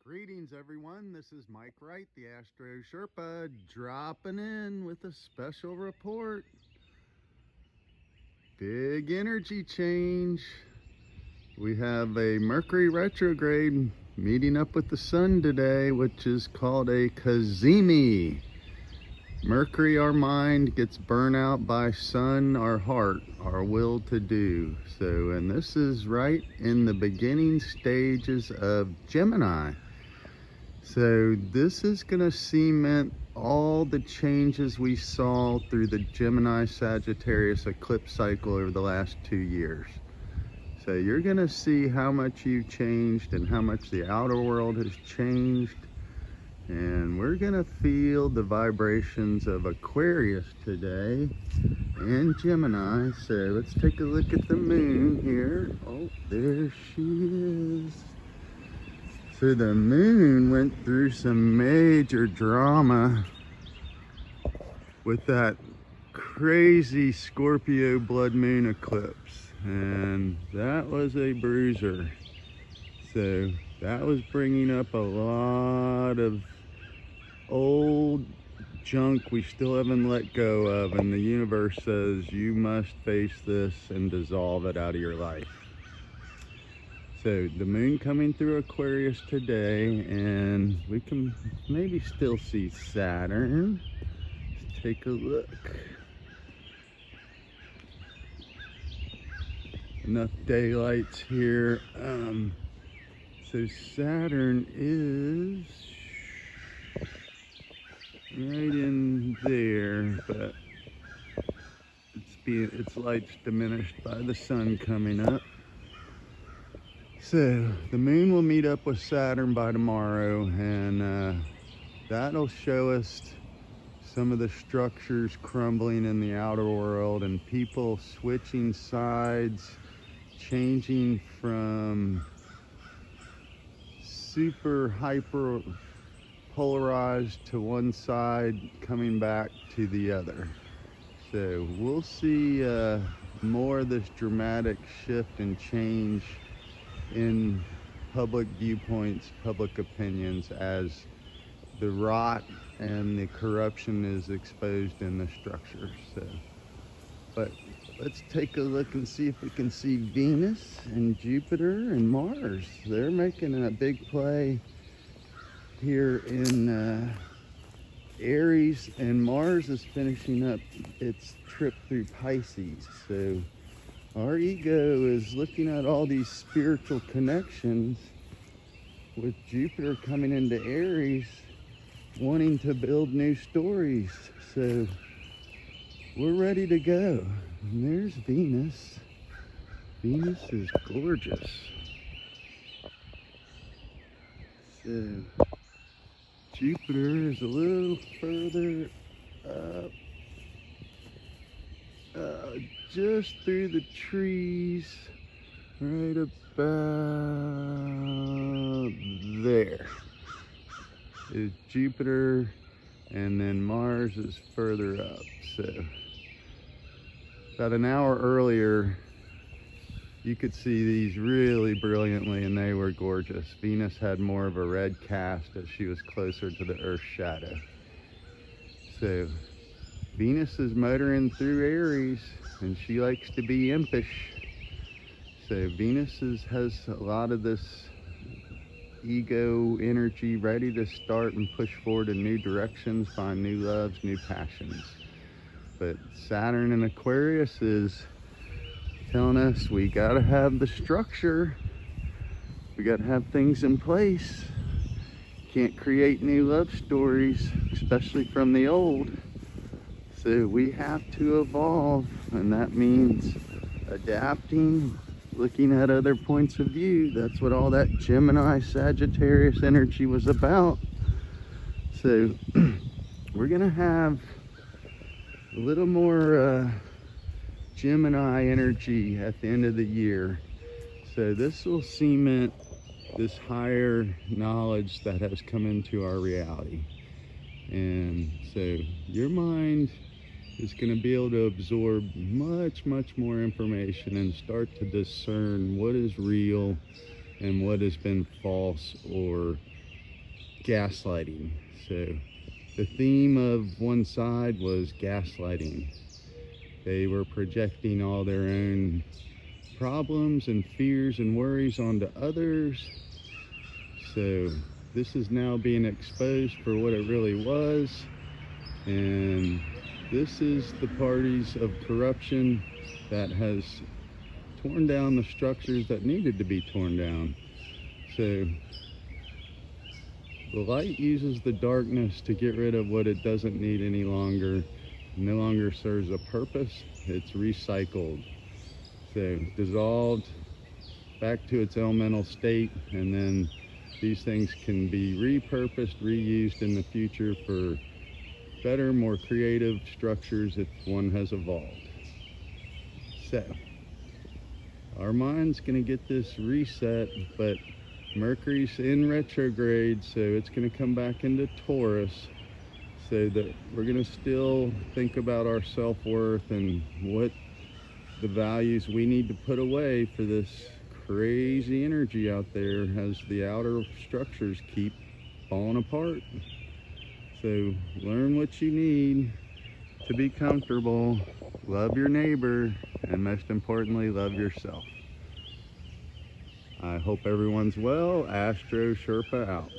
Greetings, everyone. This is Mike Wright, the Astro Sherpa, dropping in with a special report. Big energy change. We have a Mercury retrograde meeting up with the sun today, which is called a Kazimi. Mercury, our mind, gets burnt out by sun, our heart, our will to do. And this is right in the beginning stages of Gemini. So this is going to cement all the changes we saw through the Gemini Sagittarius eclipse cycle over the last 2 years. So you're going to see how much you've changed and how much the outer world has changed. And we're going to feel the vibrations of Aquarius today and Gemini. So let's take a look at the moon here. Oh, there she is. So the moon went through some major drama with that crazy Scorpio blood moon eclipse. And that was a bruiser. So that was bringing up a lot of old junk we still haven't let go of, and the universe says you must face this and dissolve it out of your life. So the moon coming through Aquarius today, and we can maybe still see Saturn. Let's take a look. Enough daylights here. So Saturn is right in there, but its light's diminished by the sun coming up. So the moon will meet up with Saturn by tomorrow, and that'll show us some of the structures crumbling in the outer world and people switching sides, changing from super hyper polarized to one side, coming back to the other. So we'll see more of this dramatic shift and change in public viewpoints, public opinions, as the rot and the corruption is exposed in the structure. But let's take a look and see if we can see Venus and Jupiter and Mars. They're making a big play here in Aries, and Mars is finishing up its trip through Pisces. So our ego is looking at all these spiritual connections, with Jupiter coming into Aries, wanting to build new stories. So we're ready to go. And there's Venus. Venus is gorgeous. So Jupiter is a little further up, just through the trees, right about there is Jupiter, and then Mars is further up. So about an hour earlier, you could see these really brilliantly, and they were gorgeous. Venus had more of a red cast as she was closer to the Earth's shadow. So Venus is motoring through Aries, and she likes to be impish. So Venus has a lot of this ego energy ready to start and push forward in new directions, find new loves, new passions. But Saturn in Aquarius is telling us we gotta have the structure. We gotta have things in place. Can't create new love stories, especially from the old. So we have to evolve, and that means adapting, looking at other points of view. That's what all that Gemini Sagittarius energy was about. So we're gonna have a little more Gemini energy at the end of the year. So this will cement this higher knowledge that has come into our reality. And so your mind is going to be able to absorb much more information and start to discern what is real and what has been false or gaslighting. So the theme of one side was gaslighting. They were projecting all their own problems and fears and worries onto others. So this is now being exposed for what it really was. And this is the parties of corruption that has torn down the structures that needed to be torn down. So the light uses the darkness to get rid of what it doesn't need any longer. No longer serves a purpose. It's recycled. So dissolved back to its elemental state, and then these things can be repurposed, reused in the future for better, more creative structures if one has evolved. So our mind's going to get this reset, but Mercury's in retrograde, so it's going to come back into Taurus, so that we're going to still think about our self-worth and what the values we need to put away for this crazy energy out there as the outer structures keep falling apart. So learn what you need to be comfortable, love your neighbor, and most importantly, love yourself. I hope everyone's well. Astro Sherpa out.